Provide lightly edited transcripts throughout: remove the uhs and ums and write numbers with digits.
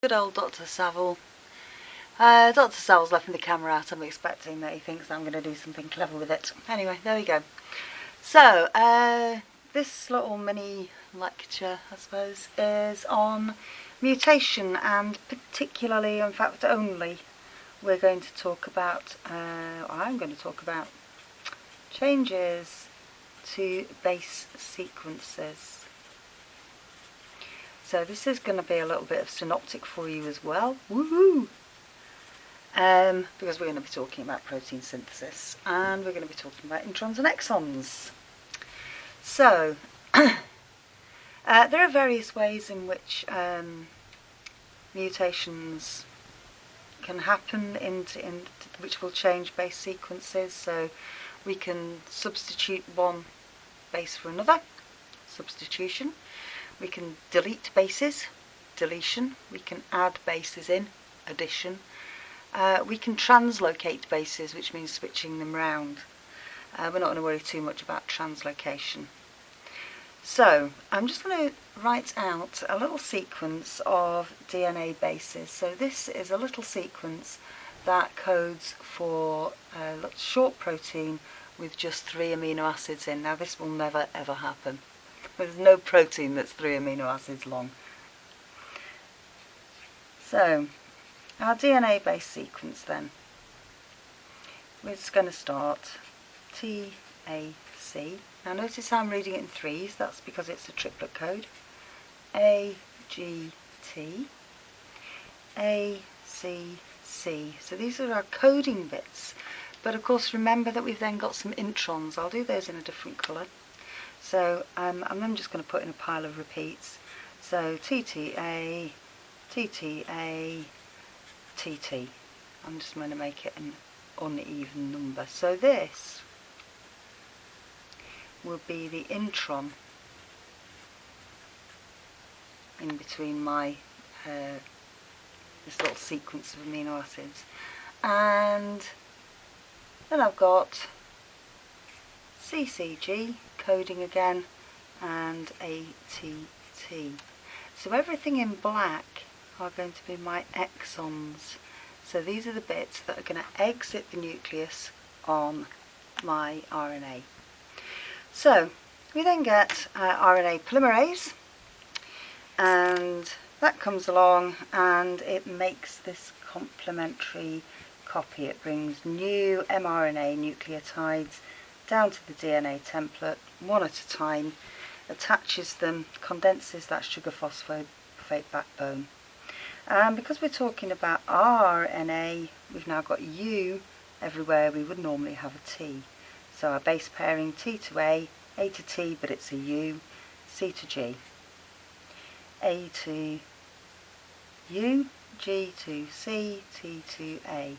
Good old Dr. Saville. Dr. Savile's left me the camera out. I'm expecting that he thinks I'm going to do something clever with it. Anyway, there we go. So, this little mini lecture, I suppose, is on mutation, and particularly, in fact only, we're going to talk about, I'm going to talk about changes to base sequences. So this is going to be a little bit of synoptic for you as well, woohoo! Because we're going to be talking about protein synthesis, and we're going to be talking about introns and exons. So, there are various ways in which mutations can happen, which will change base sequences. So we can substitute one base for another, substitution. We can delete bases, deletion. We can add bases in, addition. We can translocate bases, which means switching them round. We're not going to worry too much about translocation. So I'm just going to write out a little sequence of DNA bases. So this is a little sequence that codes for a short protein with just 3 amino acids in. Now this will never ever happen. There's no protein that's 3 amino acids long. So, our DNA base sequence then, we're just going to start TAC. Now notice how I'm reading it in threes, that's because it's a triplet code. AGT, ACC. So these are our coding bits. But of course remember that we've then got some introns. I'll do those in a different colour. So I'm then just going to put in a pile of repeats. So TTA, TTA, TT. I'm just going to make it an uneven number. So this will be the intron in between my this little sequence of amino acids. And then I've got CCG coding again, and ATT. So everything in black are going to be my exons. So these are the bits that are going to exit the nucleus on my RNA. So we then get RNA polymerase, and that comes along and it makes this complementary copy. It brings new mRNA nucleotides down to the DNA template, one at a time, attaches them, condenses that sugar phosphate backbone. And because we're talking about RNA, we've now got U everywhere we would normally have a T. So our base pairing T to A to T, but it's a U, C to G. A to U, G to C, T to A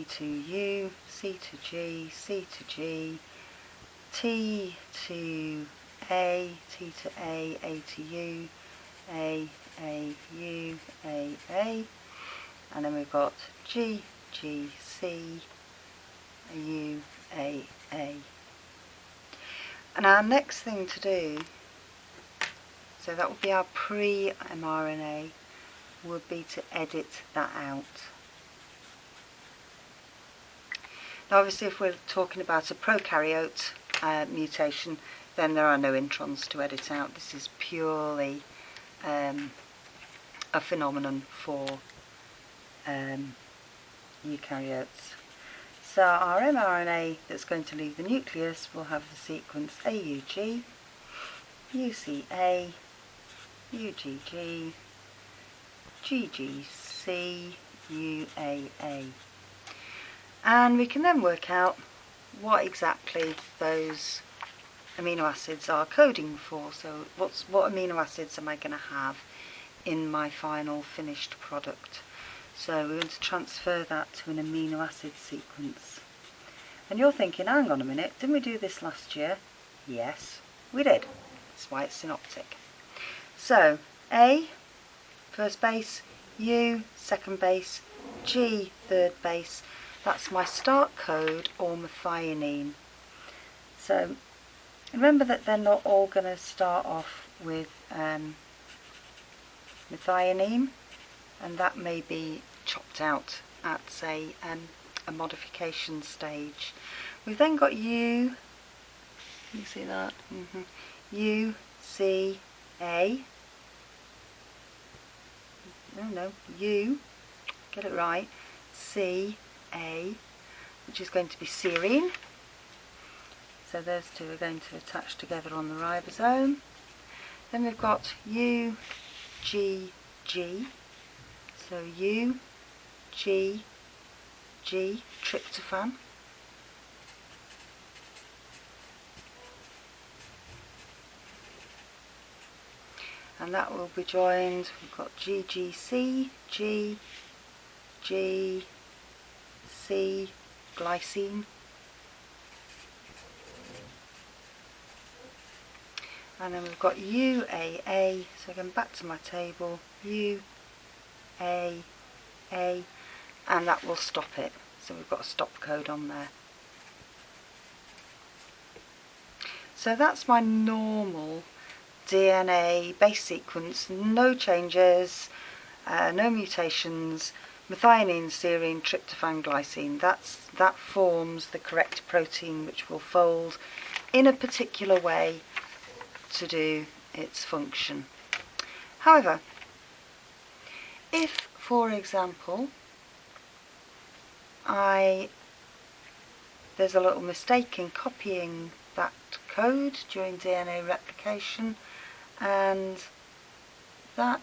to U, C to G, C to G, T to A, T to A to U, U, A, and then we've got G, G, C, U, A. And our next thing to do, so that would be our pre-mRNA, would be to edit that out. Now obviously if we're talking about a prokaryote mutation, then there are no introns to edit out. This is purely a phenomenon for eukaryotes. So our mRNA that's going to leave the nucleus will have the sequence AUG, UCA, UGG, GGC, UAA. And we can then work out what exactly those amino acids are coding for. So what amino acids am I going to have in my final finished product? So we're going to transfer that to an amino acid sequence. And you're thinking, hang on a minute, didn't we do this last year? Yes, we did. That's why it's synoptic. So A, first base, U, second base, G, third base. That's my start code, or methionine. So remember that they're not all going to start off with methionine. and that may be chopped out at, say, a modification stage. We've then got U, you see that? U, C, A. No, U, get it right, C, A, which is going to be serine. So those two are going to attach together on the ribosome. Then we've got U, G, G. So U, G, G, tryptophan. And that will be joined, we've got GGC, G, G, C, glycine. And then we've got UAA, so again back to my table, UAA, and that will stop it. So we've got a stop code on there. So that's my normal DNA base sequence, no changes, no mutations, methionine, serine, tryptophan, glycine. That forms the correct protein which will fold in a particular way to do its function. However, if, for example, there's a little mistake in copying that code during DNA replication, and that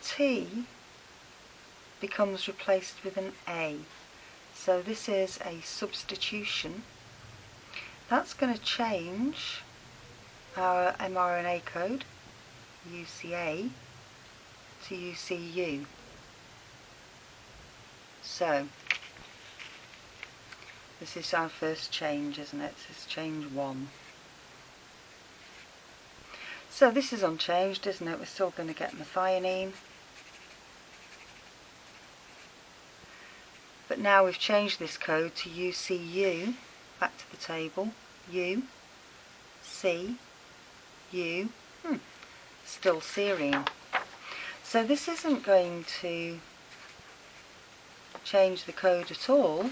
T becomes replaced with an A. So this is a substitution. That's going to change our mRNA code, UCA, to UCU. So this is our first change, isn't it? This is change 1. So this is unchanged, isn't it? We're still going to get methionine. But now we've changed this code to UCU, back to the table, U, C, U, still serine. So this isn't going to change the code at all.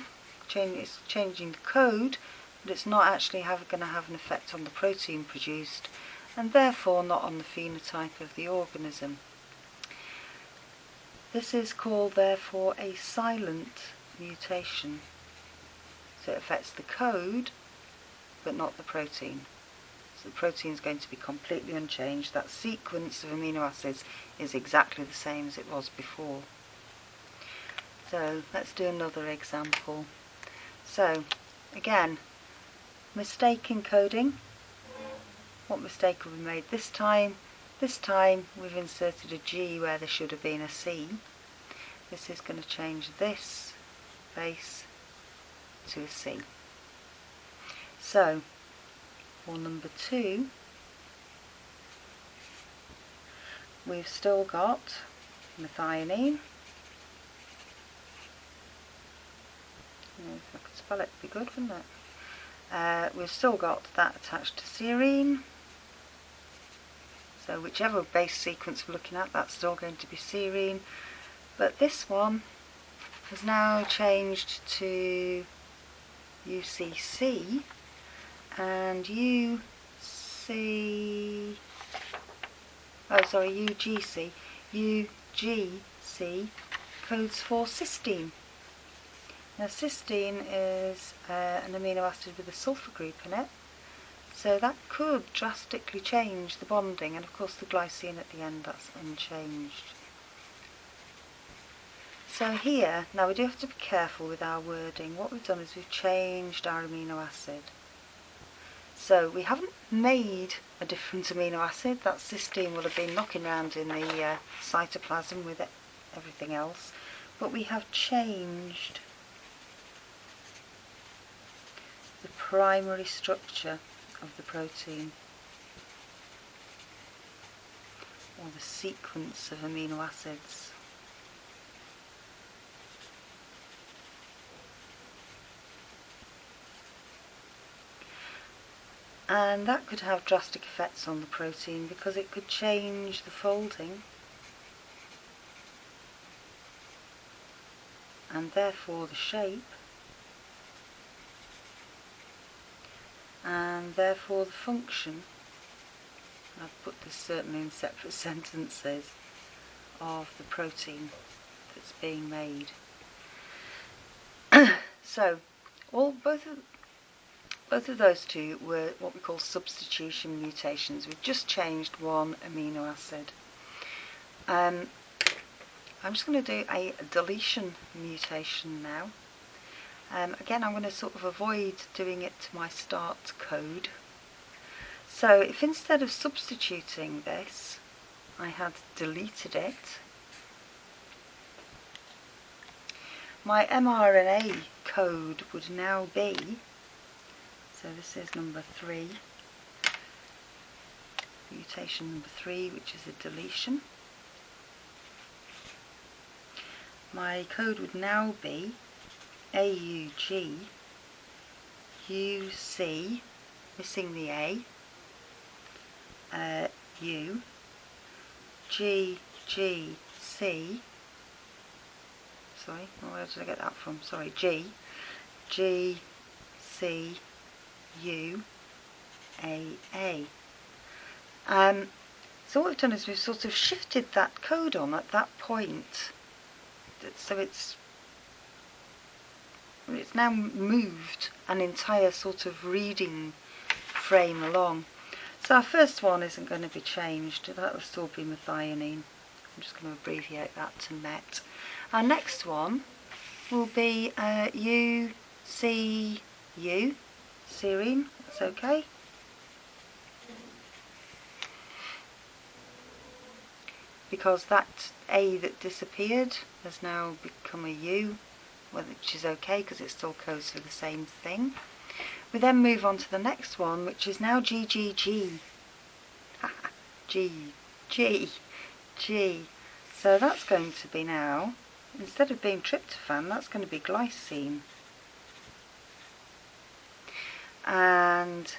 It's changing the code, but it's not actually going to have an effect on the protein produced, and therefore not on the phenotype of the organism. This is called, therefore, a silent mutation. So it affects the code, but not the protein. So the protein is going to be completely unchanged. That sequence of amino acids is exactly the same as it was before. So let's do another example. So again, mistake in coding. What mistake have we made this time? This time we've inserted a G where there should have been a C. This is going to change this base to a C. So for number 2, we've still got methionine. If I could spell it, it'd be good, wouldn't it? We've still got that attached to serine. So whichever base sequence we're looking at, that's still going to be serine. But this one has now changed to UCC, and UGC. UGC codes for cysteine. Now cysteine is an amino acid with a sulfur group in it, so that could drastically change the bonding, and of course the glycine at the end, that's unchanged. So here, now we do have to be careful with our wording. What we've done is we've changed our amino acid. So we haven't made a different amino acid. That cysteine will have been knocking around in the cytoplasm with everything else, but we have changed the primary structure of the protein, or the sequence of amino acids. And that could have drastic effects on the protein, because it could change the folding and therefore the shape, and therefore the function. I've put this certainly in separate sentences, of the protein that's being made. So both of those two were what we call substitution mutations. We've just changed one amino acid. I'm just going to do a deletion mutation now. Again, I'm going to sort of avoid doing it to my start code. So if instead of substituting this, I had deleted it, my mRNA code would now be, so this is number 3, mutation number 3, which is a deletion. My code would now be AUG UC, missing the A, U G G C, sorry, where did I get that from? Sorry, G G C U A A. So what we've done is we've sort of shifted that code on at that point, so it's now moved an entire sort of reading frame along. So our first one isn't going to be changed, that will still be methionine. I'm just going to abbreviate that to MET. Our next one will be UCU, serine, that's okay. Because that A that disappeared has now become a U, which is okay because it still codes for the same thing. We then move on to the next one, which is now GGG. G, G, G. So that's going to be now, instead of being tryptophan, that's going to be glycine. And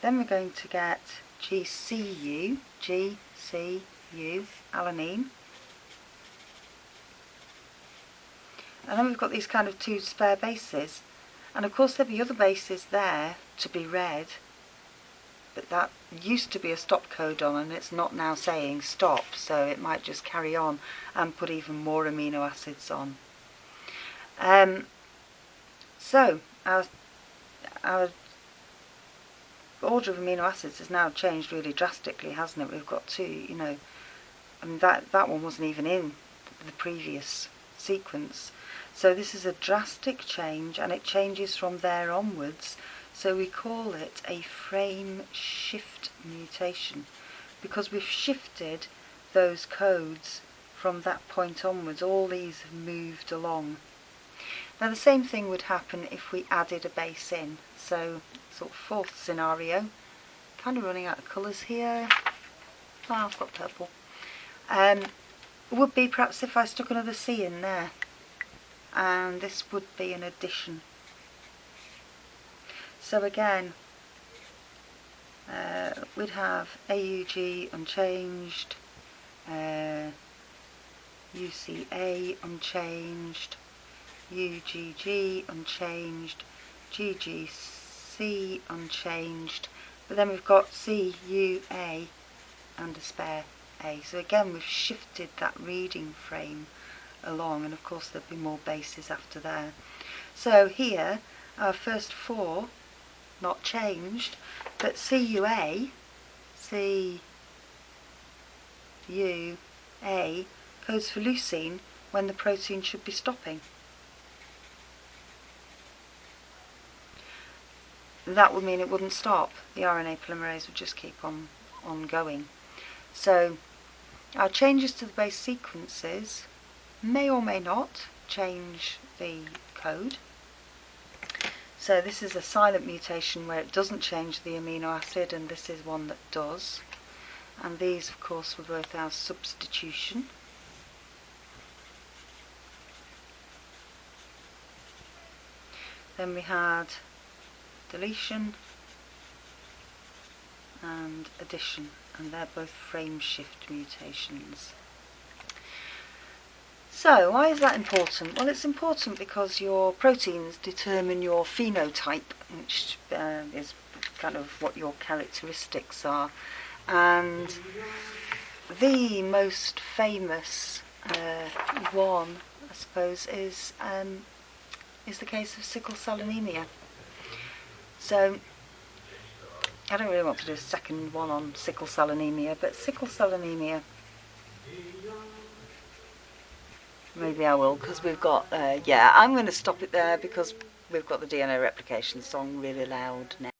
then we're going to get GCU, GCU, alanine. And then we've got these kind of two spare bases. And of course there'll be other bases there to be read, but that used to be a stop codon and it's not now saying stop, so it might just carry on and put even more amino acids on. So our order of amino acids has now changed really drastically, hasn't it? We've got two, you know, I mean that one wasn't even in the previous sequence. So this is a drastic change, and it changes from there onwards. So we call it a frame shift mutation, because we've shifted those codes from that point onwards. All these have moved along. Now the same thing would happen if we added a base in. So sort of fourth scenario, kind of running out of colours here. Oh, I've got purple. Would be perhaps if I stuck another C in there, and this would be an addition. So again, we'd have AUG unchanged, UCA unchanged, UGG unchanged, GGC unchanged, but then we've got CUA and a spare A. So again, we've shifted that reading frame along, and of course there'll be more bases after there. So here, our first four, not changed, but CUA, CUA codes for leucine when the protein should be stopping. That would mean it wouldn't stop. The RNA polymerase would just keep on going. So our changes to the base sequences may or may not change the code. So this is a silent mutation where it doesn't change the amino acid, and this is one that does. And these, of course, were both our substitution. Then we had deletion and addition, and they're both frame shift mutations. So, why is that important? Well, it's important because your proteins determine your phenotype, which is kind of what your characteristics are. And the most famous one, I suppose, is the case of sickle cell anemia. So, I don't really want to do a second one on sickle cell anemia, but sickle cell anemia, maybe I will, because we've got, I'm going to stop it there because we've got the DNA replication song really loud now.